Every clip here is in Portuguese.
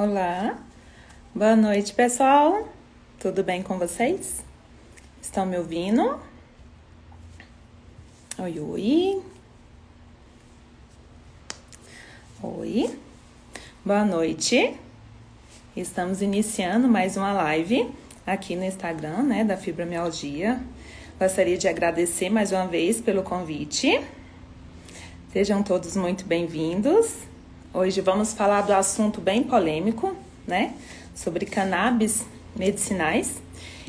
Olá, boa noite pessoal, tudo bem com vocês? Estão me ouvindo? Oi, oi, oi, boa noite. Estamos iniciando mais uma live aqui no Instagram, né, da Fibromialgia. Gostaria de agradecer mais uma vez pelo convite. Sejam todos muito bem-vindos. Hoje vamos falar do assunto bem polêmico, né? Sobre cannabis medicinais.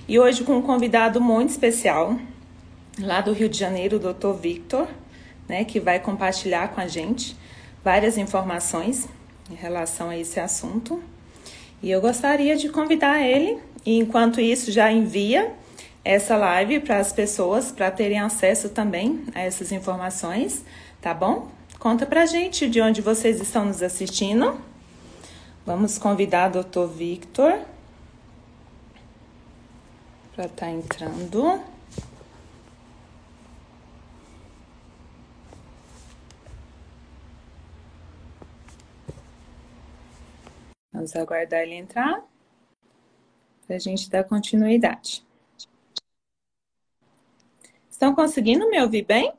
E hoje com um convidado muito especial, lá do Rio de Janeiro, o Dr. Victor, né? Que vai compartilhar com a gente várias informações em relação a esse assunto. E eu gostaria de convidar ele, e enquanto isso já envia essa live para as pessoas, para terem acesso também a essas informações, tá bom? Conta pra gente de onde vocês estão nos assistindo. Vamos convidar o Dr. Victor para estar entrando. Vamos aguardar ele entrar para a gente dar continuidade. Estão conseguindo me ouvir bem?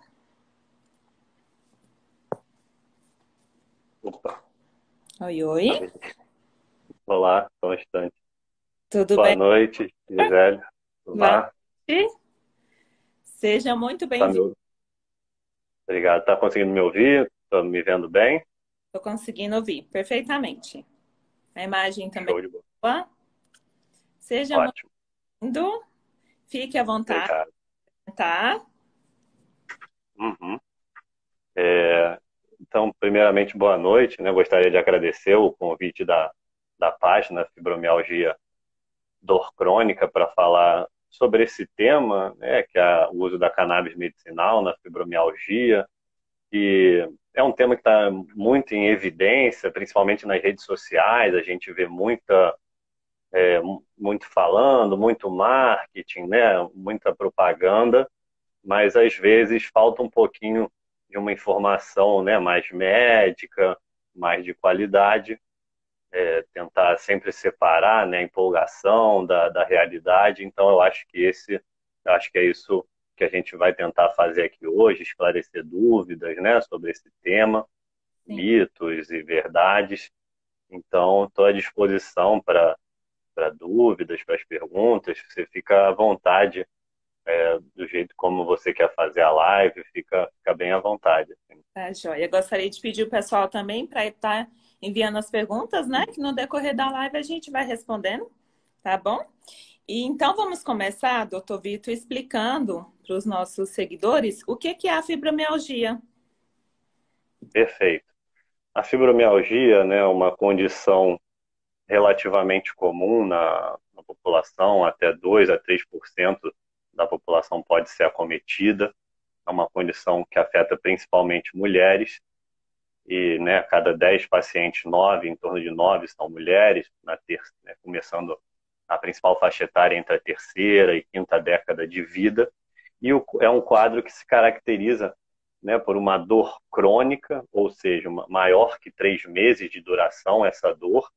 Opa. Oi, oi. Olá, Constante. Tudo Boa bem? noite, Gisele. Boa Olá. noite. Seja muito Tá me... bem-vindo. Obrigado. Tá conseguindo me ouvir? Tá me vendo bem? Estou conseguindo ouvir perfeitamente. A imagem também Show de bola. é boa. Seja muito Ótimo. bem-vindo. Fique à vontade, Obrigado. tá? Uhum. Então, primeiramente, boa noite, né? Gostaria de agradecer o convite da página Fibromialgia Dor Crônica para falar sobre esse tema, né? Que é o uso da cannabis medicinal na fibromialgia. E é um tema que está muito em evidência, principalmente nas redes sociais. A gente vê muito falando, muito marketing, né? Muita propaganda, mas às vezes falta um pouquinho de uma informação, né? Mais médica, mais de qualidade. Tentar sempre separar, né? A empolgação da realidade. Então, acho que é isso que a gente vai tentar fazer aqui hoje, esclarecer dúvidas, né? Sobre esse tema, Sim, mitos e verdades. Então, estou à disposição para dúvidas, para as perguntas. Você fica à vontade, do jeito como você quer fazer a live, fica bem à vontade. Assim. tá, joia. Gostaria de pedir o pessoal também para estar enviando as perguntas, né? Que no decorrer da live a gente vai respondendo, tá bom? E então vamos começar, doutor Vitor, explicando para os nossos seguidores o que é a fibromialgia. Perfeito. A fibromialgia, né, é uma condição relativamente comum na população, até 2 a 3% da população pode ser acometida. É uma condição que afeta principalmente mulheres, e né, a cada 10 pacientes, 9, em torno de 9 são mulheres, né, começando a principal faixa etária entre a terceira e quinta década de vida, e é um quadro que se caracteriza, né, por uma dor crônica, ou seja, maior que 3 meses de duração essa dor,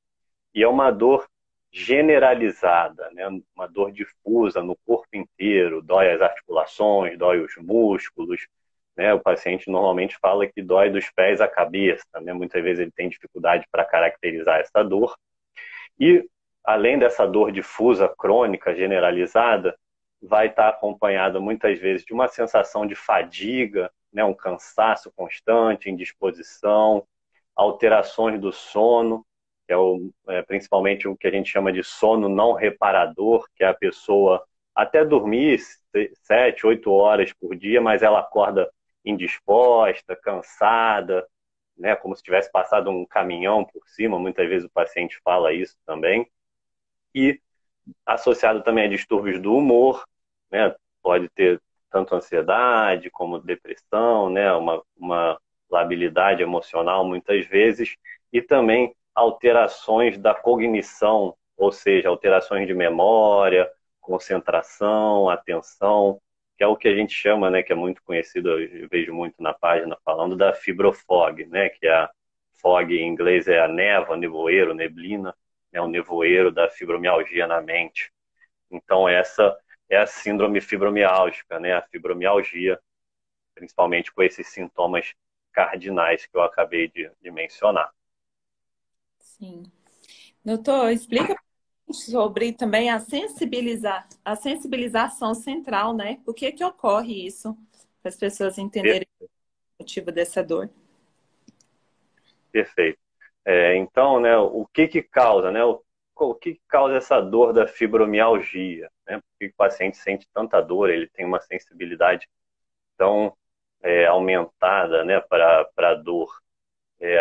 e é uma dor generalizada, né, uma dor difusa no corpo inteiro, dói as articulações, dói os músculos, né, o paciente normalmente fala que dói dos pés à cabeça, né, muitas vezes ele tem dificuldade para caracterizar essa dor, e, além dessa dor difusa, crônica, generalizada, vai estar acompanhada muitas vezes de uma sensação de fadiga, né, um cansaço constante, indisposição, alterações do sono, que principalmente o que a gente chama de sono não reparador, que é a pessoa até dormir 7, 8 horas por dia, mas ela acorda indisposta, cansada, né, como se tivesse passado um caminhão por cima, muitas vezes o paciente fala isso também, e associado também a distúrbios do humor, né, pode ter tanto ansiedade como depressão, né, uma labilidade emocional muitas vezes, e também alterações da cognição, ou seja, alterações de memória, concentração, atenção, que é o que a gente chama, né, que é muito conhecido, eu vejo muito na página falando da fibrofog, né, que é a fog em inglês é a névoa, nevoeiro, neblina, né, o nevoeiro da fibromialgia na mente. Então, essa é a síndrome fibromiálgica, né, a fibromialgia, principalmente com esses sintomas cardinais que eu acabei de mencionar. Sim. Doutor, explica sobre também a sensibilização central, né? Por que que ocorre isso? Para as pessoas Per- entenderem o motivo dessa dor. Perfeito. Então, né, o que que causa, né, o que que causa essa dor da fibromialgia, né? Por que que o paciente sente tanta dor? Ele tem uma sensibilidade tão aumentada, né, para a dor.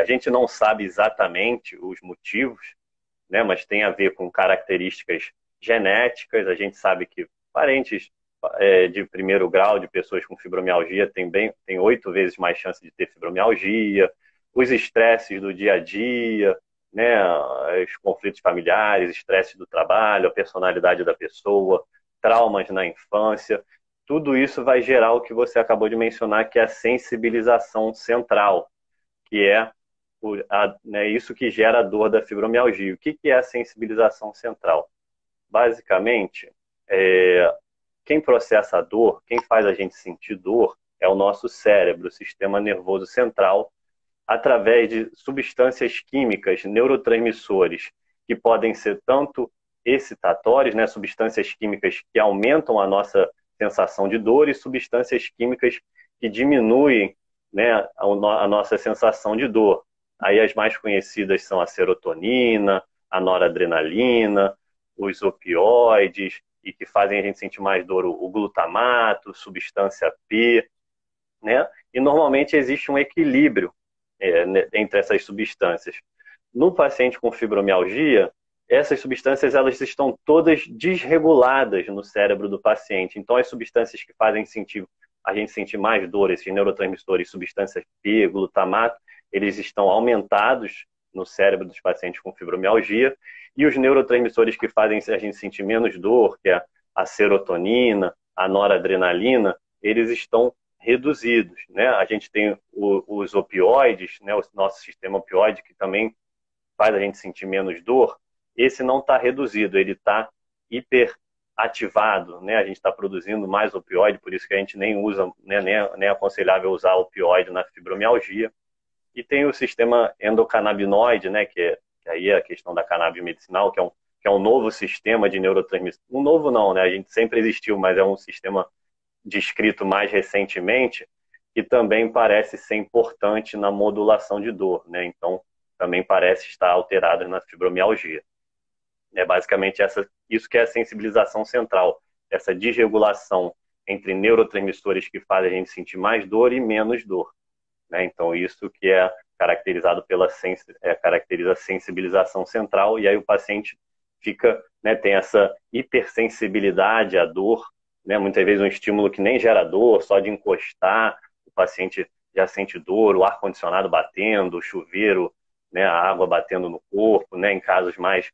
A gente não sabe exatamente os motivos, né, mas tem a ver com características genéticas. A gente sabe que parentes de primeiro grau de pessoas com fibromialgia tem 8 vezes mais chance de ter fibromialgia, os estresses do dia a dia, né, os conflitos familiares, estresse do trabalho, a personalidade da pessoa, traumas na infância, tudo isso vai gerar o que você acabou de mencionar, que é a sensibilização central, que é né, isso que gera a dor da fibromialgia. O que, que é a sensibilização central? Basicamente, quem processa a dor, quem faz a gente sentir dor, é o nosso cérebro, o sistema nervoso central, através de substâncias químicas, neurotransmissores, que podem ser tanto excitatórios, né, substâncias químicas que aumentam a nossa sensação de dor, e substâncias químicas que diminuem, né, a nossa sensação de dor. Aí as mais conhecidas são a serotonina, a noradrenalina, os opioides, e que fazem a gente sentir mais dor, o glutamato, substância P, né? E normalmente existe um equilíbrio entre essas substâncias. No paciente com fibromialgia, essas substâncias elas estão todas desreguladas no cérebro do paciente. Então, as substâncias que fazem a gente sentir mais dor, esses neurotransmissores, substâncias P, glutamato, eles estão aumentados no cérebro dos pacientes com fibromialgia. E os neurotransmissores que fazem a gente sentir menos dor, que é a serotonina, a noradrenalina, eles estão reduzidos, né? A gente tem os opioides, né? O nosso sistema opioide, que também faz a gente sentir menos dor. Esse não está reduzido, ele está hiperativado, né? A gente está produzindo mais opioide, por isso que a gente nem usa, né? Nem é aconselhável usar opioide na fibromialgia. E tem o sistema endocannabinoide, né? Que aí é a questão da cannabis medicinal, que é um novo sistema de neurotransmissão. Um novo não, né? A gente sempre existiu, mas é um sistema descrito mais recentemente, que também parece ser importante na modulação de dor, né? Então, também parece estar alterado na fibromialgia. É basicamente isso que é a sensibilização central, essa desregulação entre neurotransmissores que fazem a gente sentir mais dor e menos dor, né? Então, isso que é caracterizado caracteriza a sensibilização central, e aí o paciente fica, né, tem essa hipersensibilidade à dor, né? Muitas vezes um estímulo que nem gera dor, só de encostar, o paciente já sente dor, o ar-condicionado batendo, o chuveiro, né, a água batendo no corpo, né? Em casos mais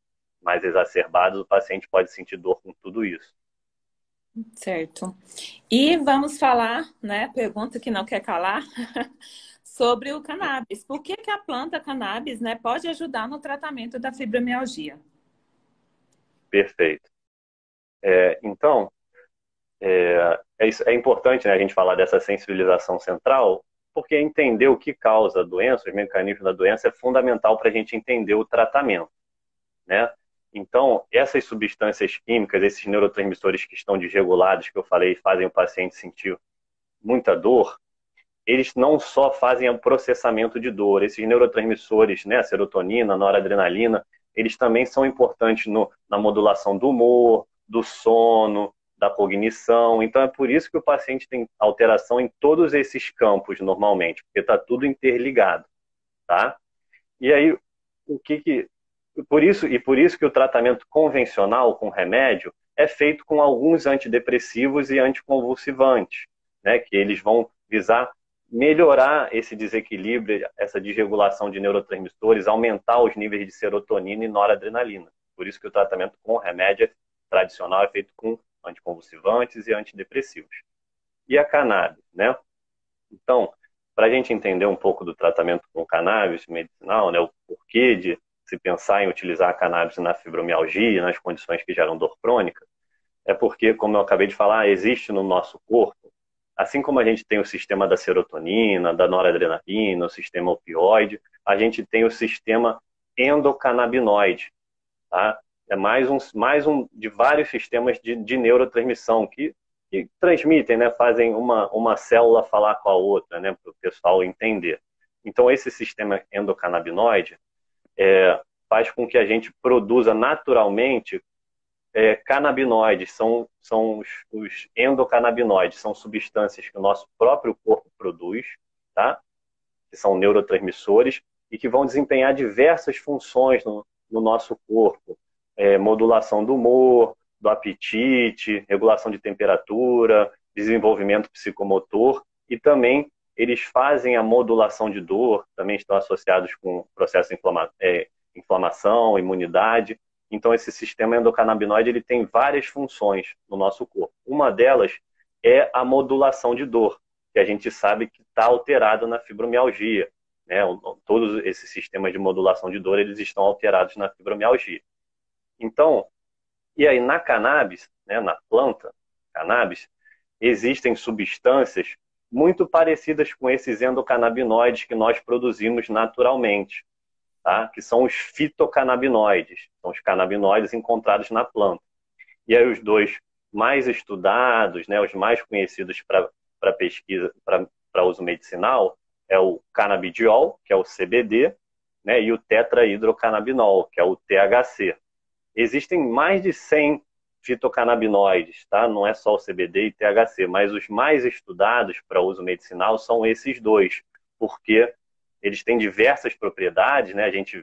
exacerbados, o paciente pode sentir dor com tudo isso. Certo. E vamos falar, né? Pergunta que não quer calar, sobre o cannabis. Por que que a planta cannabis, né, pode ajudar no tratamento da fibromialgia? Perfeito. Então, é importante, né, a gente falar dessa sensibilização central, porque entender o que causa a doença, os mecanismos da doença, é fundamental para a gente entender o tratamento, né? Então, essas substâncias químicas, esses neurotransmissores que estão desregulados, que eu falei, fazem o paciente sentir muita dor, eles não só fazem o processamento de dor, esses neurotransmissores, né, a serotonina, a noradrenalina, eles também são importantes na modulação do humor, do sono, da cognição. Então é por isso que o paciente tem alteração em todos esses campos normalmente, porque está tudo interligado, tá? E aí, o que que por isso que o tratamento convencional com remédio é feito com alguns antidepressivos e anticonvulsivantes, né, que eles vão visar melhorar esse desequilíbrio, essa desregulação de neurotransmissores, aumentar os níveis de serotonina e noradrenalina. Por isso que o tratamento com remédio tradicional é feito com anticonvulsivantes e antidepressivos. E a cannabis, né? Então, para a gente entender um pouco do tratamento com cannabis medicinal, né, o porquê se pensar em utilizar a cannabis na fibromialgia, nas condições que geram dor crônica, é porque, como eu acabei de falar, existe no nosso corpo, assim como a gente tem o sistema da serotonina, da noradrenalina, o sistema opioide, a gente tem o sistema endocannabinoide, tá? É mais um de vários sistemas de neurotransmissão que transmitem, né? Fazem uma célula falar com a outra, né? Para o pessoal entender. Então, esse sistema endocannabinoide faz com que a gente produza naturalmente canabinoides, são os endocannabinoides, são substâncias que o nosso próprio corpo produz, tá? Que são neurotransmissores e que vão desempenhar diversas funções no nosso corpo. Modulação do humor, do apetite, regulação de temperatura, desenvolvimento psicomotor e também eles fazem a modulação de dor, também estão associados com processo de inflamação, imunidade. Então, esse sistema endocannabinoide ele tem várias funções no nosso corpo. Uma delas é a modulação de dor, que a gente sabe que está alterada na fibromialgia, né? Todos esses sistemas de modulação de dor eles estão alterados na fibromialgia. Então, e aí na cannabis, né, na planta cannabis, existem substâncias muito parecidas com esses endocannabinoides que nós produzimos naturalmente, tá? Que são os fitocannabinoides, são os canabinoides encontrados na planta. E aí os dois mais estudados, né, os mais conhecidos para pesquisa, para uso medicinal, é o canabidiol, que é o CBD, né, e o tetrahidrocannabinol, que é o THC. Existem mais de 100 fitocannabinoides, tá? Não é só o CBD e THC, mas os mais estudados para uso medicinal são esses dois, porque eles têm diversas propriedades, né? A gente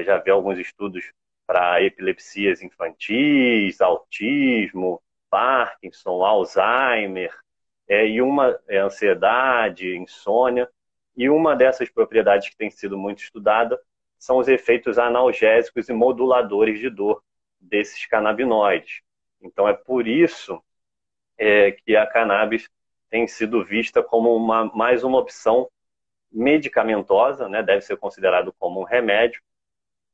já vê alguns estudos para epilepsias infantis, autismo, Parkinson, Alzheimer, e uma ansiedade, insônia. E uma dessas propriedades que tem sido muito estudada são os efeitos analgésicos e moduladores de dor desses canabinoides. Então é por isso que a cannabis tem sido vista como mais uma opção medicamentosa, né? Deve ser considerado como um remédio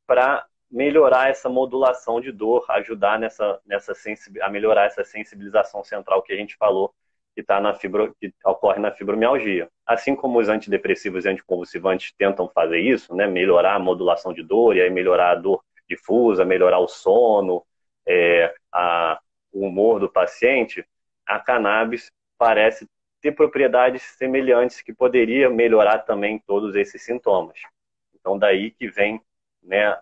para melhorar essa modulação de dor, ajudar a melhorar essa sensibilização central que a gente falou, que ocorre na fibromialgia. Assim como os antidepressivos e anticonvulsivantes tentam fazer isso, né? Melhorar a modulação de dor e aí melhorar a dor difusa, melhorar o sono, o humor do paciente, a cannabis parece ter propriedades semelhantes que poderia melhorar também todos esses sintomas. Então, daí que vem, né,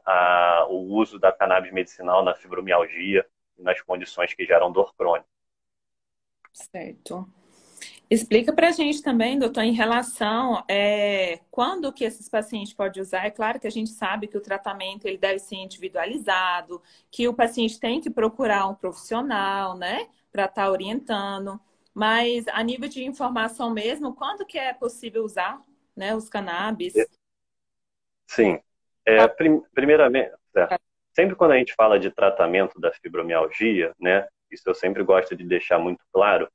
o uso da cannabis medicinal na fibromialgia e nas condições que geram dor crônica. Certo. Explica para a gente também, doutor, em relação quando que esses pacientes podem usar. É claro que a gente sabe que o tratamento ele deve ser individualizado, que o paciente tem que procurar um profissional, né, para estar orientando. Mas a nível de informação mesmo, quando que é possível usar, né, os cannabis? Sim. Primeiramente, sempre quando a gente fala de tratamento da fibromialgia, né, isso eu sempre gosto de deixar muito claro,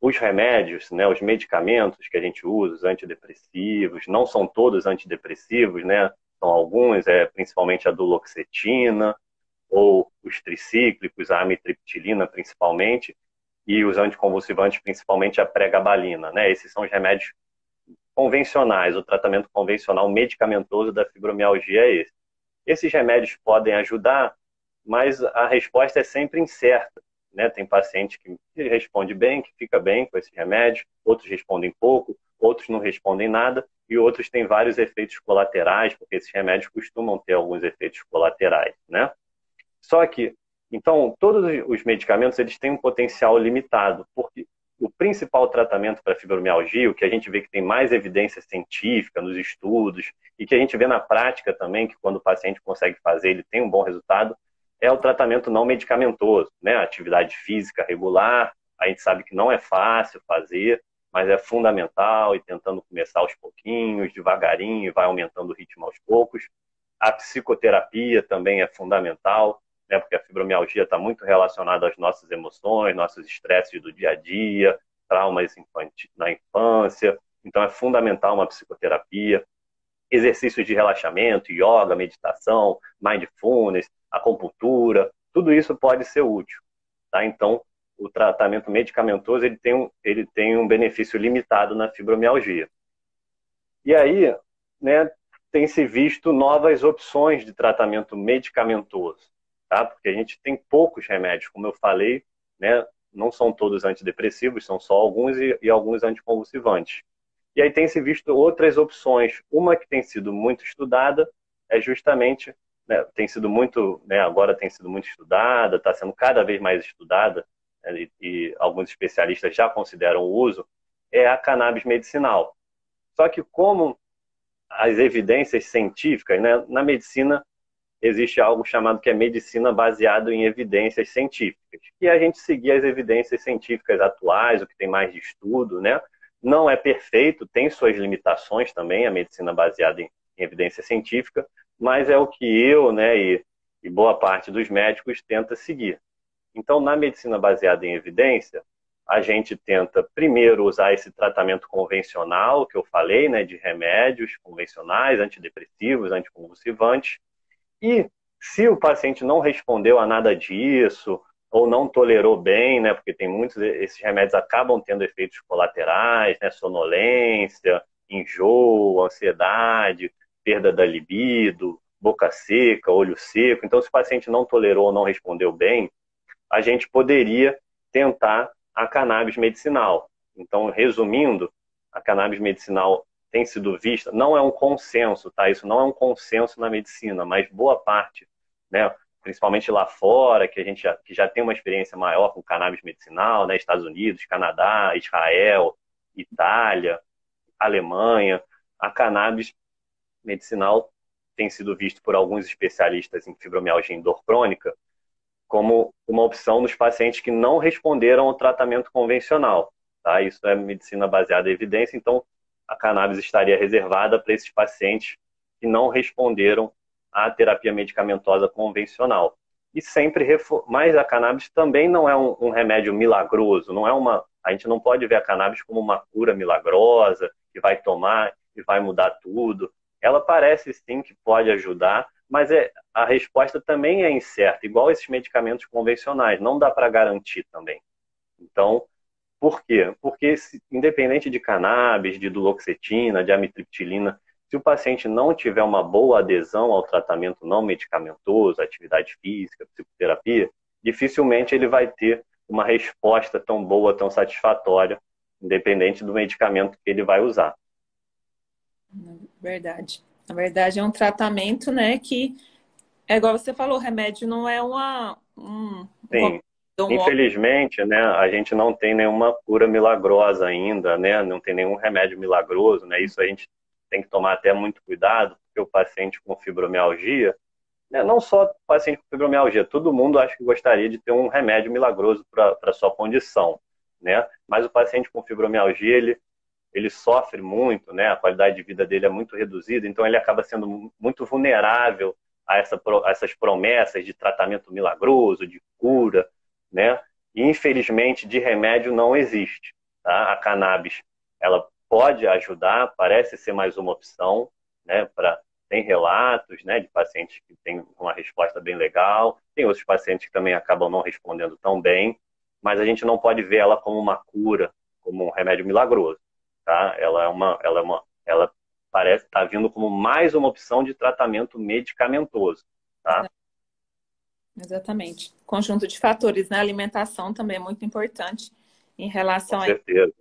os remédios, né, os medicamentos que a gente usa, os antidepressivos, não são todos antidepressivos, né, são alguns, principalmente a duloxetina, ou os tricíclicos, a amitriptilina principalmente, e os anticonvulsivantes, principalmente a pregabalina, né? Esses são os remédios convencionais, o tratamento convencional medicamentoso da fibromialgia é esse. Esses remédios podem ajudar, mas a resposta é sempre incerta, né? Tem paciente que responde bem, que fica bem com esses remédios, outros respondem pouco, outros não respondem nada, e outros têm vários efeitos colaterais, porque esses remédios costumam ter alguns efeitos colaterais, né? Só que, então, todos os medicamentos eles têm um potencial limitado, porque o principal tratamento para fibromialgia, o que a gente vê que tem mais evidência científica nos estudos, e que a gente vê na prática também, que quando o paciente consegue fazer, ele tem um bom resultado, é o tratamento não medicamentoso, né? A atividade física regular, a gente sabe que não é fácil fazer, mas é fundamental, e tentando começar aos pouquinhos, devagarinho, e vai aumentando o ritmo aos poucos. A psicoterapia também é fundamental, né, porque a fibromialgia está muito relacionada às nossas emoções, nossos estresses do dia a dia, traumas na infância. Então é fundamental uma psicoterapia. exercícios de relaxamento, yoga, meditação, mindfulness, acupuntura, tudo isso pode ser útil, tá? Então, o tratamento medicamentoso ele tem um benefício limitado na fibromialgia. E aí, né, tem se visto novas opções de tratamento medicamentoso, tá? Porque a gente tem poucos remédios, como eu falei, né? Não são todos antidepressivos, são só alguns e alguns anticonvulsivantes. E aí tem se visto outras opções. Uma que tem sido muito estudada é justamente, né, tem sido muito, né, agora tem sido muito estudada, está sendo cada vez mais estudada, né, e alguns especialistas já consideram o uso, é a cannabis medicinal. Só que como as evidências científicas, né, na medicina existe algo chamado que é medicina baseada em evidências científicas. E a gente seguir as evidências científicas atuais, o que tem mais de estudo, né? Não é perfeito, tem suas limitações também, a medicina baseada em evidência científica, mas é o que eu, né, e boa parte dos médicos tenta seguir. Então, na medicina baseada em evidência, a gente tenta primeiro usar esse tratamento convencional que eu falei, né, de remédios convencionais, antidepressivos, anticonvulsivantes, e se o paciente não respondeu a nada disso, ou não tolerou bem, né, porque tem muitos, esses remédios acabam tendo efeitos colaterais, né, sonolência, enjoo, ansiedade, perda da libido, boca seca, olho seco. Então, se o paciente não tolerou ou não respondeu bem, a gente poderia tentar a cannabis medicinal. Então, resumindo, a cannabis medicinal tem sido vista, não é um consenso, tá? Isso não é um consenso na medicina, mas boa parte, né, principalmente lá fora, que já tem uma experiência maior com cannabis medicinal, né, Estados Unidos, Canadá, Israel, Itália, Alemanha, a cannabis medicinal tem sido visto por alguns especialistas em fibromialgia em dor crônica como uma opção nos pacientes que não responderam ao tratamento convencional. Tá? Isso é medicina baseada em evidência, então a cannabis estaria reservada para esses pacientes que não responderam à terapia medicamentosa convencional. E sempre, mas a cannabis também não é um remédio milagroso, não é a gente não pode ver a cannabis como uma cura milagrosa, que vai tomar e vai mudar tudo. Ela parece sim que pode ajudar, mas a resposta também é incerta, igual esses medicamentos convencionais, não dá para garantir também. Então, por quê? Porque, independente de cannabis, de duloxetina, de amitriptilina, se o paciente não tiver uma boa adesão ao tratamento não medicamentoso, atividade física, psicoterapia, dificilmente ele vai ter uma resposta tão boa, tão satisfatória, independente do medicamento que ele vai usar. Verdade. Na verdade, é um tratamento, né, que é igual você falou, o remédio não é Sim. Infelizmente, né, a gente não tem nenhuma cura milagrosa ainda, né, não tem nenhum remédio milagroso, né, isso a gente tem que tomar até muito cuidado, porque o paciente com fibromialgia, né, não só o paciente com fibromialgia, todo mundo acha que gostaria de ter um remédio milagroso para a sua condição, né, mas o paciente com fibromialgia, ele sofre muito, né, a qualidade de vida dele é muito reduzida, então ele acaba sendo muito vulnerável a essas promessas de tratamento milagroso, de cura, né? E, infelizmente, de remédio não existe. Tá? A cannabis, ela pode ajudar, parece ser mais uma opção, né? Tem relatos, né, de pacientes que têm uma resposta bem legal, tem outros pacientes que também acabam não respondendo tão bem, mas a gente não pode ver ela como uma cura, como um remédio milagroso. Tá? Ela parece estar vindo como mais uma opção de tratamento medicamentoso. Tá? Exatamente. Conjunto de fatores, né? A alimentação também é muito importante em relação Com certeza.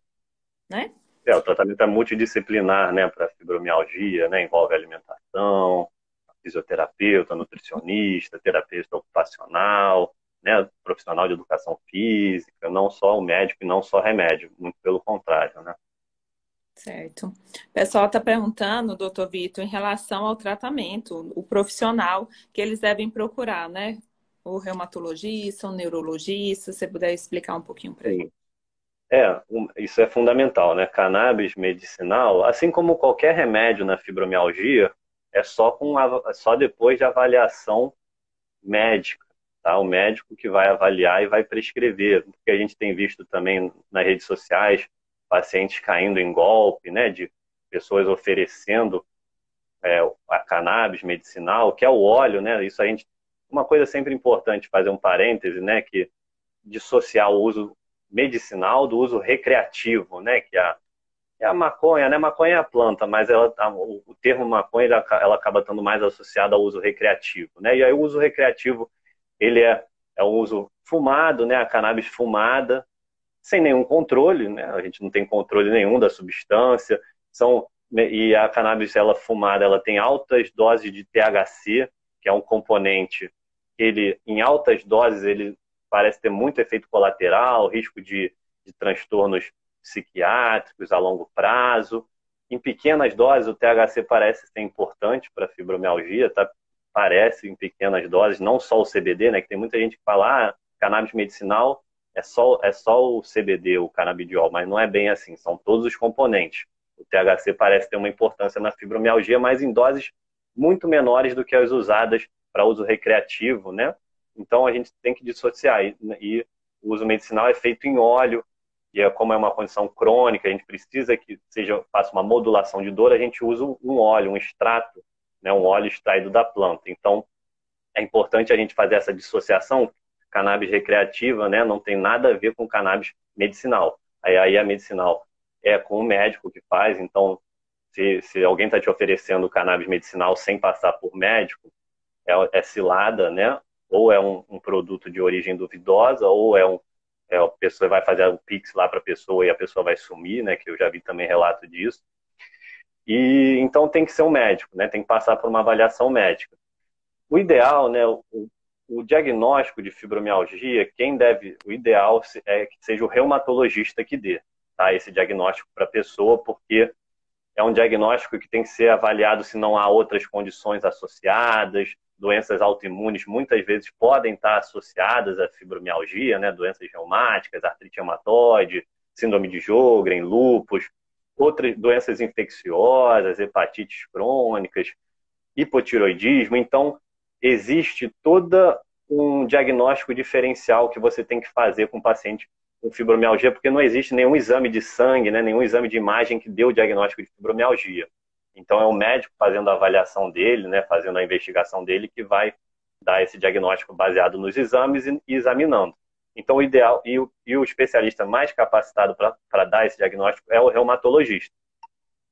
Né? O tratamento é multidisciplinar, né, para fibromialgia, né? Envolve alimentação, fisioterapeuta, nutricionista, terapeuta ocupacional, né, profissional de educação física, não só o médico e não só remédio, muito pelo contrário, né? Certo. O pessoal está perguntando, doutor Vitor, em relação ao tratamento, o profissional que eles devem procurar, né? O reumatologista, o neurologista, se você puder explicar um pouquinho para ele. Isso é fundamental, né? Cannabis medicinal, assim como qualquer remédio na fibromialgia, é só depois de avaliação médica, tá? O médico que vai avaliar e vai prescrever, porque a gente tem visto também nas redes sociais pacientes caindo em golpe, né? De pessoas oferecendo a cannabis medicinal, que é o óleo, né? Isso a gente, uma coisa sempre importante fazer um parêntese, né? Que dissociar o uso medicinal do uso recreativo, né? É a maconha, né? Maconha é a planta, mas o termo maconha ela acaba estando mais associado ao uso recreativo, né? E aí o uso recreativo ele é um uso fumado, né? A cannabis fumada, sem nenhum controle, né? A gente não tem controle nenhum da substância. E a cannabis ela fumada, ela tem altas doses de THC, que é um componente ele em altas doses ele parece ter muito efeito colateral, risco de transtornos psiquiátricos a longo prazo. Em pequenas doses, o THC parece ser importante para a fibromialgia, tá? Parece em pequenas doses, não só o CBD, né? Que tem muita gente que fala, cannabis medicinal é só o CBD, o canabidiol, mas não é bem assim, são todos os componentes. O THC parece ter uma importância na fibromialgia, mas em doses muito menores do que as usadas para uso recreativo, né? Então a gente tem que dissociar. E o uso medicinal é feito em óleo, e como é uma condição crônica, a gente precisa que faça uma modulação de dor, a gente usa um óleo, um extrato, né? Um óleo extraído da planta. Então é importante a gente fazer essa dissociação. Cannabis recreativa, né, não tem nada a ver com cannabis medicinal. Aí a medicinal é com o médico que faz, então se alguém está te oferecendo cannabis medicinal sem passar por médico, é cilada, né? Ou é um produto de origem duvidosa, ou a pessoa vai fazer um pix lá para a pessoa e a pessoa vai sumir, né? Que eu já vi também relato disso. E então tem que ser um médico, né? Tem que passar por uma avaliação médica. O ideal, né? O diagnóstico de fibromialgia, o ideal é que seja o reumatologista que dê, tá? Esse diagnóstico para a pessoa, porque é um diagnóstico que tem que ser avaliado se não há outras condições associadas. Doenças autoimunes muitas vezes podem estar associadas à fibromialgia, né? Doenças reumáticas, artrite reumatoide, síndrome de Sjögren, lúpus, outras doenças infecciosas, hepatites crônicas, hipotiroidismo. Então, existe todo um diagnóstico diferencial que você tem que fazer com o paciente com fibromialgia, porque não existe nenhum exame de sangue, né, nenhum exame de imagem que dê o diagnóstico de fibromialgia. Então, é o médico fazendo a avaliação dele, né, fazendo a investigação dele, que vai dar esse diagnóstico baseado nos exames e examinando. Então, o ideal e o especialista mais capacitado para dar esse diagnóstico é o reumatologista,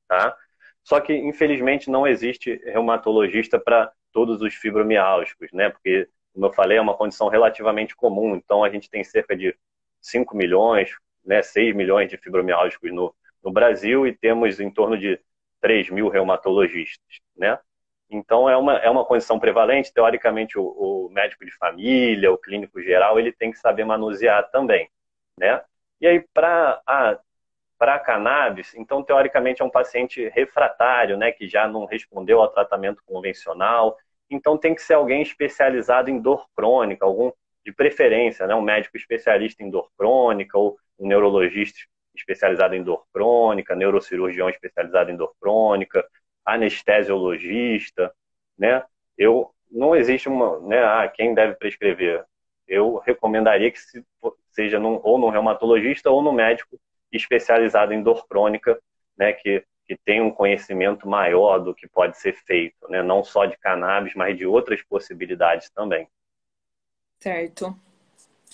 tá? Só que, infelizmente, não existe reumatologista para todos os fibromialgicos, né? Porque, como eu falei, é uma condição relativamente comum. Então, a gente tem cerca de 5 milhões, né, 6 milhões de fibromialgicos no Brasil e temos em torno de 3 mil reumatologistas, né? Então, é uma condição prevalente. Teoricamente, o médico de família, o clínico geral, ele tem que saber manusear também, né? E aí, para a cannabis, então, teoricamente, é um paciente refratário, né, que já não respondeu ao tratamento convencional. Então, tem que ser alguém especializado em dor crônica, algum de preferência, né, um médico especialista em dor crônica, ou um neurologista especializado em dor crônica, neurocirurgião especializado em dor crônica, anestesiologista, né? Não existe quem deve prescrever. Eu recomendaria que seja ou num reumatologista ou num médico especializado em dor crônica, né, que tem um conhecimento maior do que pode ser feito, né, não só de cannabis, mas de outras possibilidades também. Certo.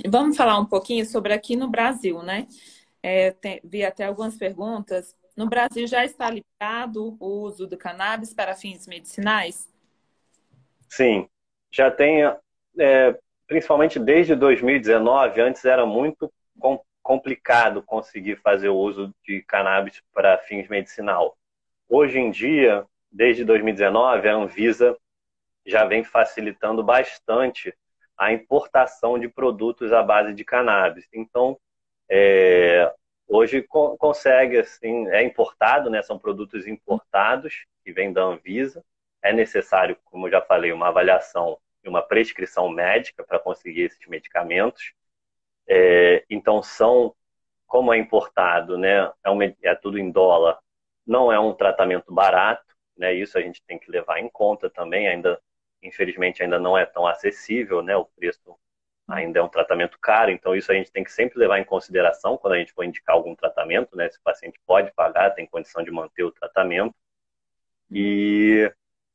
Vamos falar um pouquinho sobre aqui no Brasil, né? Vi até algumas perguntas. No Brasil já está liberado o uso do cannabis para fins medicinais? Sim, já tem, principalmente desde 2019, antes era muito complicado conseguir fazer o uso de cannabis para fins medicinal. Hoje em dia, desde 2019, a Anvisa já vem facilitando bastante a importação de produtos à base de cannabis. Então, hoje consegue, assim, é importado, né? São produtos importados que vêm da Anvisa. É necessário, como eu já falei, uma avaliação e uma prescrição médica para conseguir esses medicamentos. Então, como é importado, né? É tudo em dólar, não é um tratamento barato, né? Isso a gente tem que levar em conta também. Infelizmente, ainda não é tão acessível, né? O preço ainda é um tratamento caro, então isso a gente tem que sempre levar em consideração quando a gente for indicar algum tratamento, né? Se o paciente pode pagar, tem condição de manter o tratamento.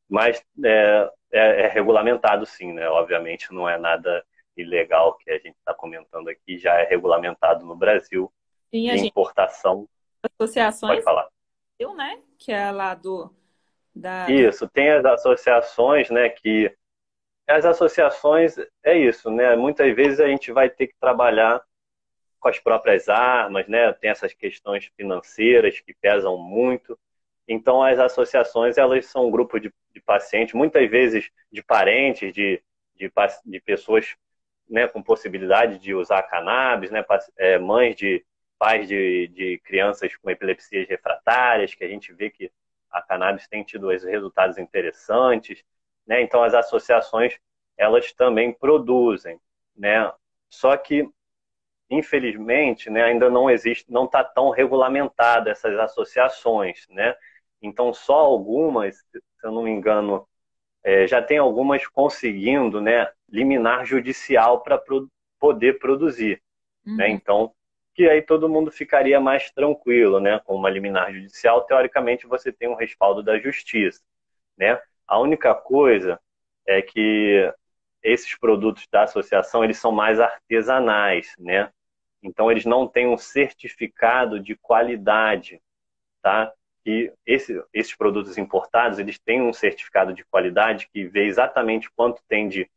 Mas é regulamentado sim, né? Obviamente não é nada ilegal que a gente está comentando aqui, já é regulamentado no Brasil Sim, a de gente importação. Pode associações, falar. viu, né? Que é lá do Isso, tem as associações, né, que as associações é isso, né? Muitas vezes a gente vai ter que trabalhar com as próprias armas, né? Tem essas questões financeiras que pesam muito. Então, as associações, elas são um grupo de pacientes, muitas vezes de parentes, de pessoas, né, com possibilidade de usar cannabis, né? Mães de pais de crianças com epilepsias refratárias, que a gente vê que a cannabis tem tido resultados interessantes, né? Então, as associações, elas também produzem, né? Só que infelizmente, né, ainda não existe, não está tão regulamentada essas associações, né? Então, só algumas, se eu não me engano, já tem algumas conseguindo, né, liminar judicial para poder produzir, né? Uhum, Então, que aí todo mundo ficaria mais tranquilo, né? Com uma liminar judicial, teoricamente você tem um respaldo da justiça, né? A única coisa é que esses produtos da associação, eles são mais artesanais, né? Então, eles não têm um certificado de qualidade, tá? E esses produtos importados, eles têm um certificado de qualidade que vê exatamente quanto tem de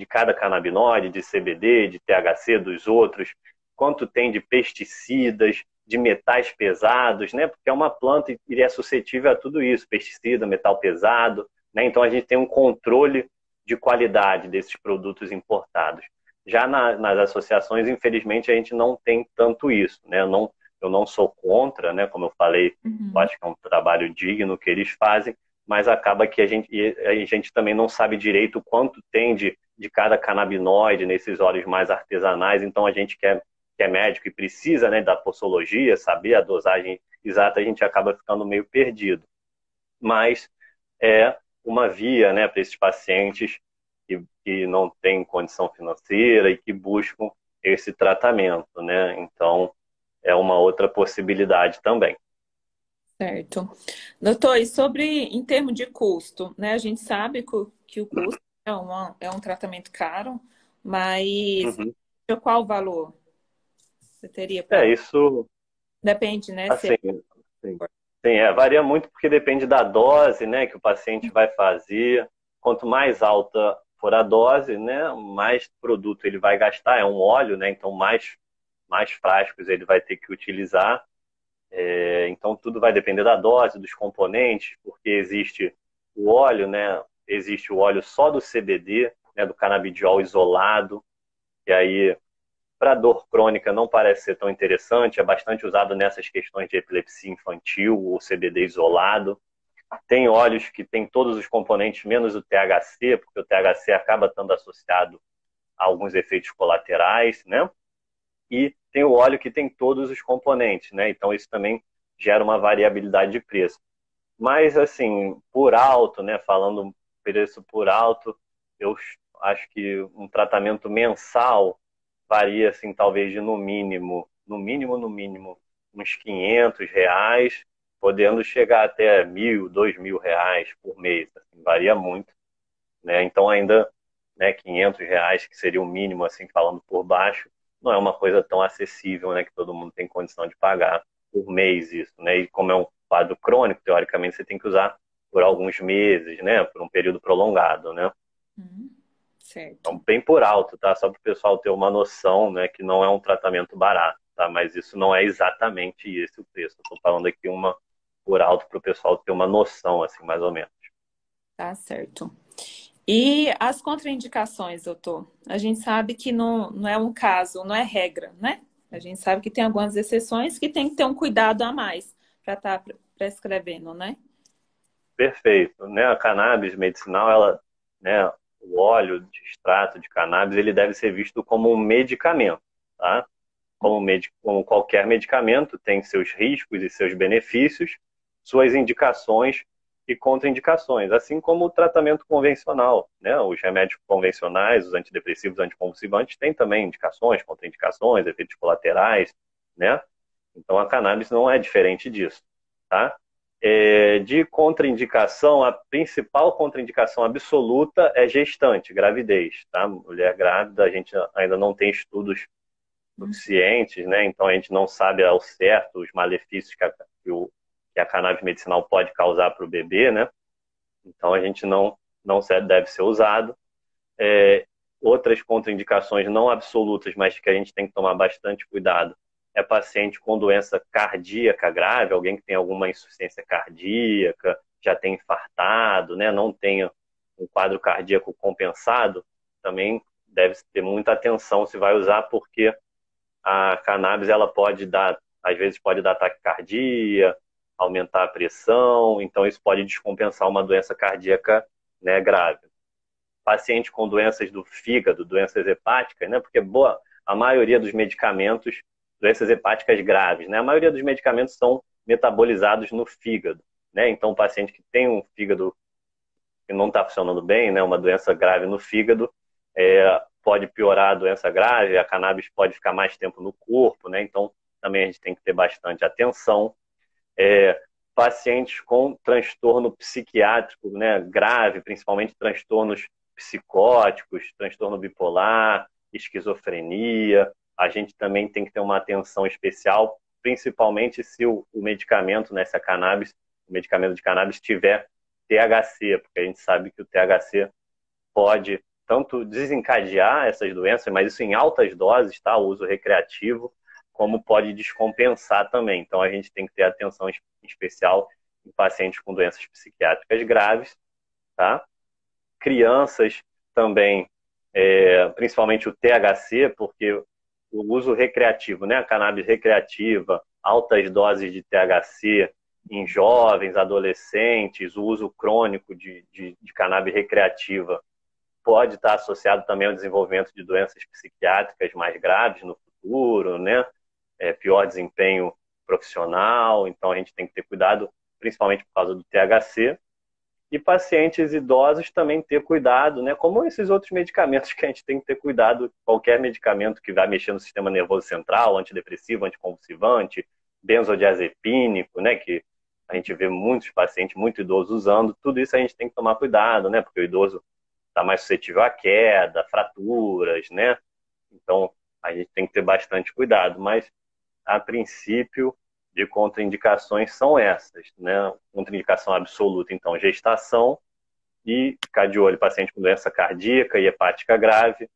cada canabinoide, de CBD, de THC dos outros, quanto tem de pesticidas, de metais pesados, né? Porque é uma planta e ele é suscetível a tudo isso, pesticida, metal pesado, né? Então, a gente tem um controle de qualidade desses produtos importados. Já nas associações, infelizmente, a gente não tem tanto isso, né? Eu não sou contra, né? Como eu falei, eu uhum. acho que é um trabalho digno que eles fazem, mas acaba que a gente também não sabe direito quanto tem de cada canabinoide nesses óleos mais artesanais, então a gente que é médico e precisa, né, da posologia, saber a dosagem exata, a gente acaba ficando meio perdido. Mas é uma via, né, para esses pacientes que não têm condição financeira e que buscam esse tratamento, né? Então, é uma outra possibilidade também. Certo. Doutor, e sobre em termos de custo, né? A gente sabe que o custo é um tratamento caro, mas Uhum. qual o valor você teria É, para. isso, Depende, né? Se assim, sim, sim, varia muito porque depende da dose, né, que o paciente vai fazer. Quanto mais alta for a dose, né, mais produto ele vai gastar. É um óleo, né, então mais frascos ele vai ter que utilizar. Então, tudo vai depender da dose, dos componentes, porque existe o óleo, né? Existe o óleo só do CBD, né? Do canabidiol isolado, e aí, para dor crônica, não parece ser tão interessante, é bastante usado nessas questões de epilepsia infantil, o CBD isolado. Tem óleos que têm todos os componentes, menos o THC, porque o THC acaba estando associado a alguns efeitos colaterais, né? E tem o óleo que tem todos os componentes, né? Então isso também gera uma variabilidade de preço. Mas assim, por alto, né? Falando preço por alto, eu acho que um tratamento mensal varia assim, talvez de no mínimo, uns R$ 500, podendo chegar até 1.000, R$ 2.000 por mês. Assim, varia muito, né? Então ainda, né, R$ 500, que seria o mínimo, assim, falando por baixo, não é uma coisa tão acessível, né, que todo mundo tem condição de pagar por mês isso, né? E como é um quadro crônico, teoricamente você tem que usar por alguns meses, né, por um período prolongado, né? Uhum, Então, certo. bem por alto, tá? Só para o pessoal ter uma noção, né, que não é um tratamento barato, tá? Mas isso não é exatamente esse o preço. Estou falando aqui uma por alto para o pessoal ter uma noção, assim, mais ou menos. Tá certo. E as contraindicações, doutor? A gente sabe que não é um caso, não é regra, né? A gente sabe que tem algumas exceções que tem que ter um cuidado a mais para estar prescrevendo, né? Perfeito, né? A cannabis medicinal, ela, né, o óleo de extrato de cannabis, ele deve ser visto como um medicamento, tá? Como qualquer medicamento, tem seus riscos e seus benefícios, suas indicações e contraindicações, assim como o tratamento convencional, né? Os remédios convencionais, os antidepressivos, anticonvulsivantes, têm também indicações, contraindicações, efeitos colaterais, né? Então a cannabis não é diferente disso, tá? De contraindicação, a principal contraindicação absoluta é gestante, gravidez, tá? Mulher grávida, a gente ainda não tem estudos suficientes, né? Então a gente não sabe ao certo os malefícios que a cannabis medicinal pode causar para o bebê, né? Então a gente não deve ser usado. Outras contraindicações não absolutas, mas que a gente tem que tomar bastante cuidado, é paciente com doença cardíaca grave, alguém que tem alguma insuficiência cardíaca, já tem infartado, né, não tenha um quadro cardíaco compensado, também deve ter muita atenção se vai usar, porque a cannabis, ela pode dar, às vezes pode dar taquicardia, aumentar a pressão, então isso pode descompensar uma doença cardíaca, né, grave. Paciente com doenças do fígado, doenças hepáticas, né, porque a maioria dos medicamentos, doenças hepáticas graves, né, a maioria dos medicamentos são metabolizados no fígado, né, então o paciente que tem um fígado que não está funcionando bem, né, uma doença grave no fígado, pode piorar a doença grave, a cannabis pode ficar mais tempo no corpo, né, então também a gente tem que ter bastante atenção. Pacientes com transtorno psiquiátrico, né, grave, principalmente transtornos psicóticos, transtorno bipolar, esquizofrenia, a gente também tem que ter uma atenção especial, principalmente se o medicamento, né, se o medicamento de cannabis tiver THC, porque a gente sabe que o THC pode tanto desencadear essas doenças, mas isso em altas doses, tá? O uso recreativo, como pode descompensar também. Então a gente tem que ter atenção especial em pacientes com doenças psiquiátricas graves, tá? Crianças também, principalmente o THC, porque o uso recreativo, né? A cannabis recreativa, altas doses de THC em jovens, adolescentes, o uso crônico de cannabis recreativa pode estar associado também ao desenvolvimento de doenças psiquiátricas mais graves no futuro, né? Pior desempenho profissional, então a gente tem que ter cuidado, principalmente por causa do THC. E pacientes idosos também ter cuidado, né? Como esses outros medicamentos que a gente tem que ter cuidado, qualquer medicamento que vai mexer no sistema nervoso central, antidepressivo, anticonvulsivante, benzodiazepínico, né? Que a gente vê muitos pacientes muito idosos usando, tudo isso a gente tem que tomar cuidado, né? Porque o idoso está mais suscetível à queda, fraturas, né? Então a gente tem que ter bastante cuidado, mas a princípio de contraindicações são essas, né? Contraindicação absoluta, então, gestação, e ficar de olho, paciente com doença cardíaca e hepática grave,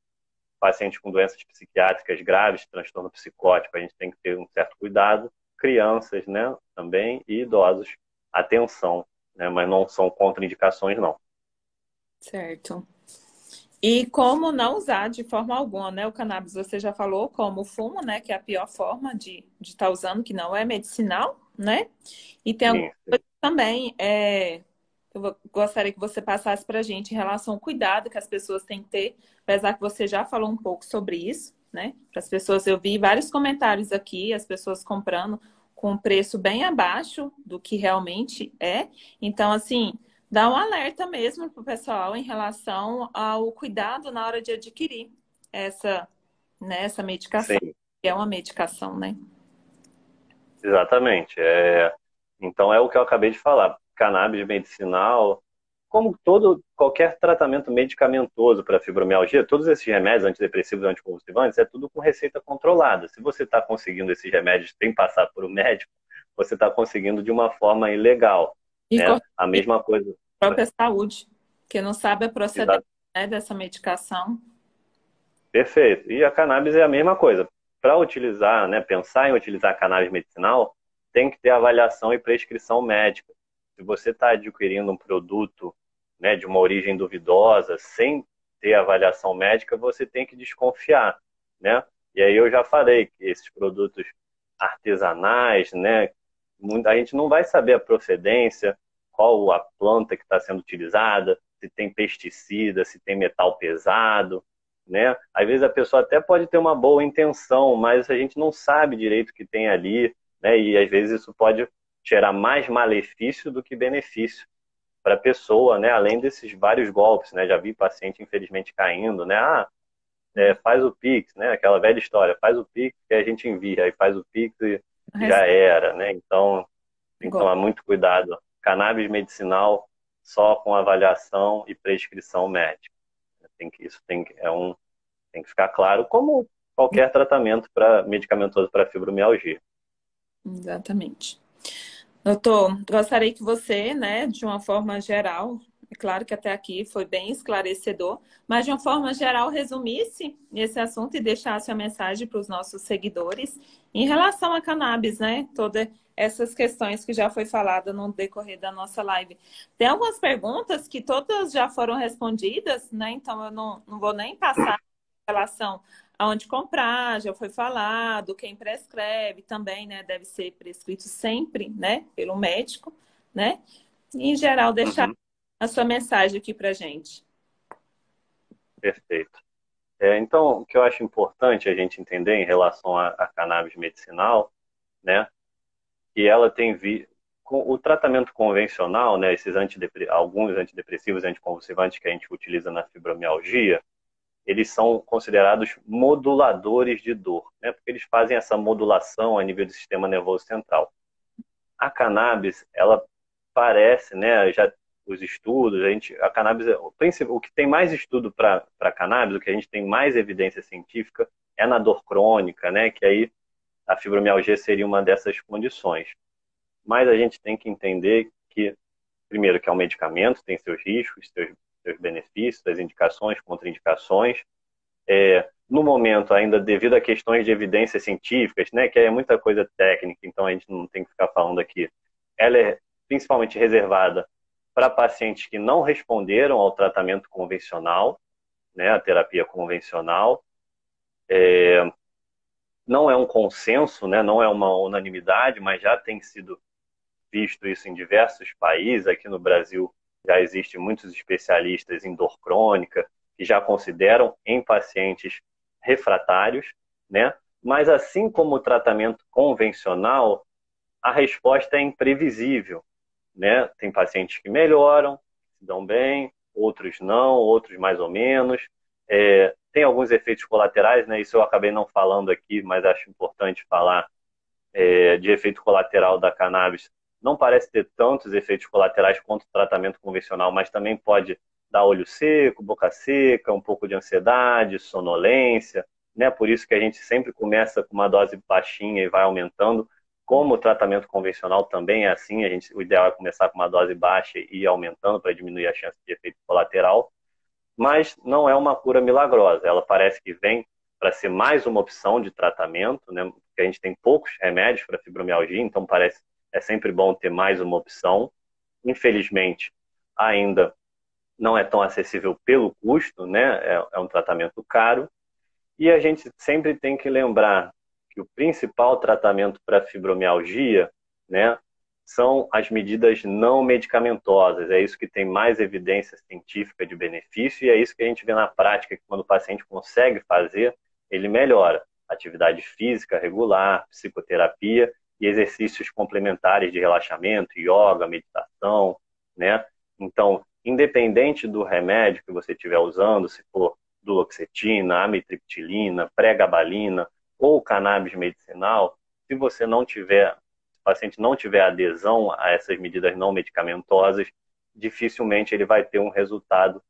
paciente com doenças psiquiátricas graves, transtorno psicótico, a gente tem que ter um certo cuidado, crianças, né, também, e idosos, atenção, né, mas não são contraindicações, não. Certo. E como não usar de forma alguma, né? O cannabis você já falou, como o fumo, né? Que é a pior forma de estar usando, que não é medicinal, né? E tem alguma coisa também, gostaria que você passasse para a gente em relação ao cuidado que as pessoas têm que ter, apesar que você já falou um pouco sobre isso, né? Para as pessoas, eu vi vários comentários aqui, as pessoas comprando com um preço bem abaixo do que realmente é. Então, assim, dá um alerta mesmo para o pessoal em relação ao cuidado na hora de adquirir essa medicação, Sim, que é uma medicação, né? exatamente. Então é o que eu acabei de falar. Cannabis medicinal, como qualquer tratamento medicamentoso para fibromialgia, todos esses remédios antidepressivos e anticonvulsivantes, é tudo com receita controlada. Se você está conseguindo esses remédios sem passar por um médico, você está conseguindo de uma forma ilegal, E né? A mesma coisa. a própria saúde, que não sabe a procedência, né, dessa medicação. Perfeito. E a cannabis é a mesma coisa. Para utilizar, né, pensar em utilizar cannabis medicinal, tem que ter avaliação e prescrição médica. Se você está adquirindo um produto, né, de uma origem duvidosa, sem ter avaliação médica, você tem que desconfiar, né? E aí eu já falei que esses produtos artesanais, né, a gente não vai saber a procedência, qual a planta que está sendo utilizada, se tem pesticida, se tem metal pesado, né? Às vezes a pessoa até pode ter uma boa intenção, mas a gente não sabe direito o que tem ali, né? E às vezes isso pode gerar mais malefício do que benefício para a pessoa, né? Além desses vários golpes, né? Já vi paciente infelizmente caindo, né? Faz o Pix, né? Aquela velha história, faz o Pix que a gente envia, aí faz o Pix e já era, né? Então Tem que tomar muito cuidado. Cannabis medicinal só com avaliação e prescrição médica. Isso tem que ficar claro, como qualquer tratamento medicamentoso para fibromialgia. Exatamente. Doutor, gostaria que você, né, de uma forma geral, é claro que até aqui foi bem esclarecedor, mas de uma forma geral resumisse esse assunto e deixasse a mensagem para os nossos seguidores em relação a cannabis, né? Todas essas questões que já foi falada no decorrer da nossa live. Tem algumas perguntas que todas já foram respondidas, né? Então eu não vou nem passar em relação aonde comprar, já foi falado, quem prescreve também, né? Deve ser prescrito sempre, né? Pelo médico, né? E, em geral, deixar Uhum, a sua mensagem aqui pra gente. perfeito. Então, o que eu acho importante a gente entender em relação à cannabis medicinal, né, que ela com o tratamento convencional, né, alguns antidepressivos e anticonvulsivantes que a gente utiliza na fibromialgia, eles são considerados moduladores de dor, né, porque eles fazem essa modulação a nível do sistema nervoso central. A cannabis, ela parece, né, já os estudos, a cannabis, o que tem mais estudo para cannabis, o que a gente tem mais evidência científica é na dor crônica, né, que aí a fibromialgia seria uma dessas condições. Mas a gente tem que entender que, primeiro, que é um medicamento, tem seus riscos, seus benefícios, suas indicações, contraindicações. No momento, ainda devido a questões de evidências científicas, né, que é muita coisa técnica, então a gente não tem que ficar falando aqui, ela é principalmente reservada para pacientes que não responderam ao tratamento convencional, né, a terapia convencional. Não é um consenso, né, não é uma unanimidade, mas já tem sido visto isso em diversos países. Aqui no Brasil já existem muitos especialistas em dor crônica que já consideram em pacientes refratários, né? Mas assim como o tratamento convencional, a resposta é imprevisível, né? Tem pacientes que melhoram, se dão bem, outros não, outros mais ou menos. Tem alguns efeitos colaterais, né? Isso eu acabei não falando aqui, mas acho importante falar de efeito colateral da cannabis. Não parece ter tantos efeitos colaterais quanto o tratamento convencional, mas também pode dar olho seco, boca seca, um pouco de ansiedade, sonolência, né? Por isso que a gente sempre começa com uma dose baixinha e vai aumentando. Como o tratamento convencional também é assim, o ideal é começar com uma dose baixa e ir aumentando para diminuir a chance de efeito colateral. Mas não é uma cura milagrosa. Ela parece que vem para ser mais uma opção de tratamento, né? Porque a gente tem poucos remédios para fibromialgia, então é sempre bom ter mais uma opção. Infelizmente, ainda não é tão acessível pelo custo, né? É um tratamento caro. E a gente sempre tem que lembrar que o principal tratamento para fibromialgia, né, são as medidas não medicamentosas. É isso que tem mais evidência científica de benefício e é isso que a gente vê na prática, que quando o paciente consegue fazer, ele melhora. Atividade física regular, psicoterapia e exercícios complementares de relaxamento, yoga, meditação, né? Então, independente do remédio que você estiver usando, se for duloxetina, amitriptilina, pregabalina ou cannabis medicinal, se você não tiver, se o paciente não tiver adesão a essas medidas não medicamentosas, dificilmente ele vai ter um resultado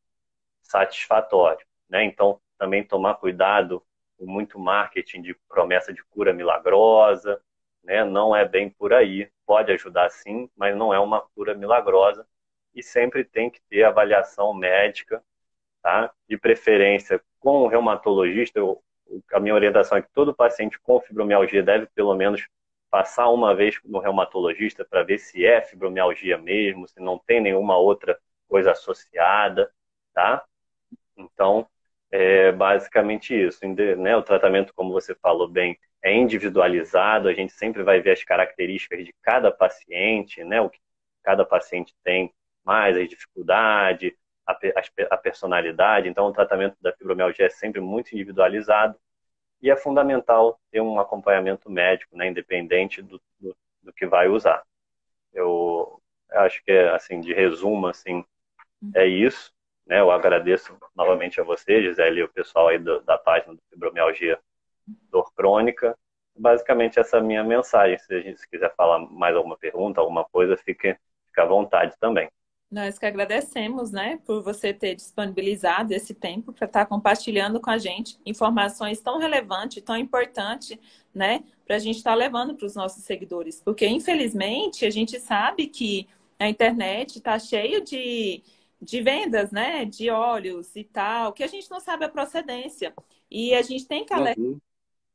satisfatório, né? Então, também tomar cuidado com muito marketing de promessa de cura milagrosa, né? Não é bem por aí. Pode ajudar sim, mas não é uma cura milagrosa e sempre tem que ter avaliação médica, tá? De preferência com o reumatologista. A minha orientação é que todo paciente com fibromialgia deve pelo menos passar uma vez no reumatologista para ver se é fibromialgia mesmo, se não tem nenhuma outra coisa associada, tá? Então, é basicamente isso, né? O tratamento, como você falou bem, é individualizado, a gente sempre vai ver as características de cada paciente, né? O que cada paciente tem mais, as dificuldades, a personalidade. Então, o tratamento da fibromialgia é sempre muito individualizado e é fundamental ter um acompanhamento médico, né? Independente do que vai usar. Eu acho que, assim, de resumo, assim, é isso, né? Eu agradeço novamente a você, Gisele, e o pessoal aí da página do Fibromialgia Dor Crônica, basicamente essa minha mensagem. Se a gente quiser falar mais alguma pergunta, alguma coisa, fica à vontade também. Nós que agradecemos, né, por você ter disponibilizado esse tempo para estar compartilhando com a gente informações tão relevantes, tão importantes, né, para a gente estar levando para os nossos seguidores. Porque, infelizmente, a gente sabe que a internet está cheia de vendas, né, de óleos e tal, que a gente não sabe a procedência. E a gente tem que alertar Uhum,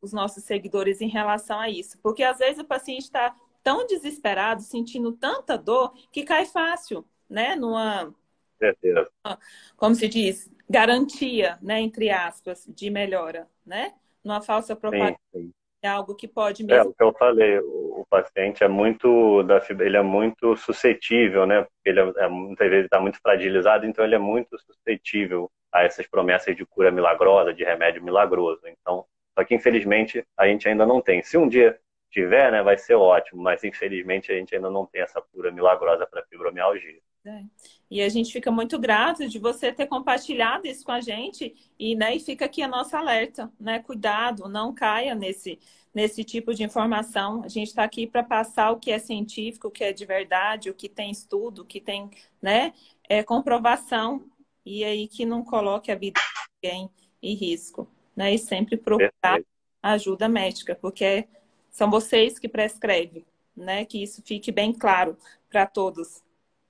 os nossos seguidores em relação a isso. Porque, às vezes, o paciente está tão desesperado, sentindo tanta dor, que cai fácil, né, numa, certeza. como se diz, garantia, né, entre aspas, de melhora, né? Numa falsa Sim, propaganda, sim. é algo que pode É, mesmo. o que eu falei, o paciente é muito ele é muito suscetível, né? Porque ele muitas vezes está muito fragilizado, então ele é muito suscetível a essas promessas de cura milagrosa, de remédio milagroso. Então, só que infelizmente a gente ainda não tem. Se um dia tiver, né, vai ser ótimo, mas infelizmente a gente ainda não tem essa cura milagrosa para fibromialgia. É. E a gente fica muito grato de você ter compartilhado isso com a gente e, né, e fica aqui a nossa alerta, né? Cuidado, não caia nesse tipo de informação. A gente está aqui para passar o que é científico, o que é de verdade, o que tem estudo, o que tem, né, comprovação e aí que não coloque a vida de ninguém em risco, né? E sempre procurar Perfeito, ajuda médica, porque são vocês que prescrevem, né? Que isso fique bem claro para todos,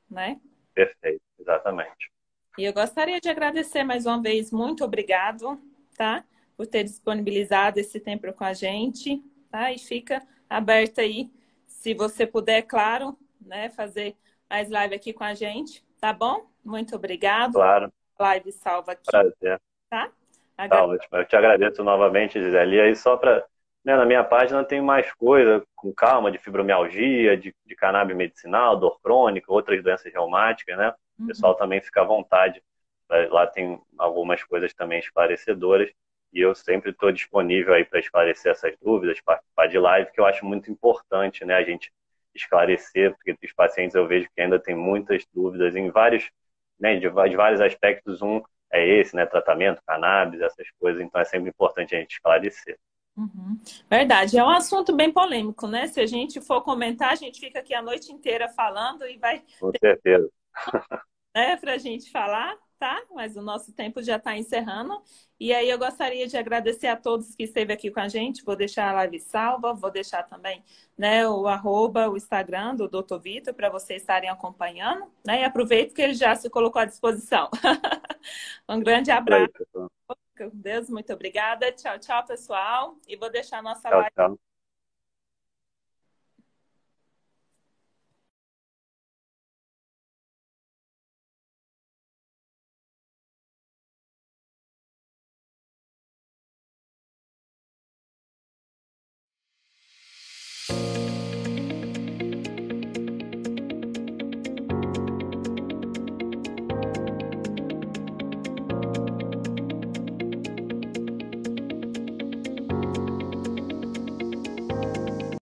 né? perfeito, exatamente. E eu gostaria de agradecer mais uma vez, muito obrigado, tá? Por ter disponibilizado esse tempo com a gente, tá? E fica aberto aí, se você puder, claro, né, fazer mais live aqui com a gente, tá bom? Muito obrigado. Claro, Live salva aqui, prazer. tá? Tá Agra- ótimo. Eu te agradeço novamente, Gisele. E aí, só para. Né, na minha página tem mais coisa, com calma, de fibromialgia, de cannabis medicinal, dor crônica, outras doenças reumáticas, né? O Uhum. pessoal também fica à vontade. Lá tem algumas coisas também esclarecedoras. E eu sempre estou disponível aí para esclarecer essas dúvidas, participar de live, que eu acho muito importante, né? A gente esclarecer, porque os pacientes eu vejo que ainda tem muitas dúvidas em vários, né, de vários aspectos. Um é esse, né? Tratamento, cannabis, essas coisas. Então é sempre importante a gente esclarecer. Uhum. Verdade, é um assunto bem polêmico, né? Se a gente for comentar, a gente fica aqui a noite inteira falando e vai, Com certeza. né, para a gente falar, tá? Mas o nosso tempo já está encerrando. E aí eu gostaria de agradecer a todos que esteve aqui com a gente. Vou deixar a live salva, vou deixar também, né, o arroba, o Instagram do Dr. Vitor para vocês estarem acompanhando, né? E aproveito que ele já se colocou à disposição. Um grande Isso aí, abraço. pessoal. Deus, muito obrigada. Tchau, tchau, pessoal. E vou deixar a nossa Tchau, live tchau.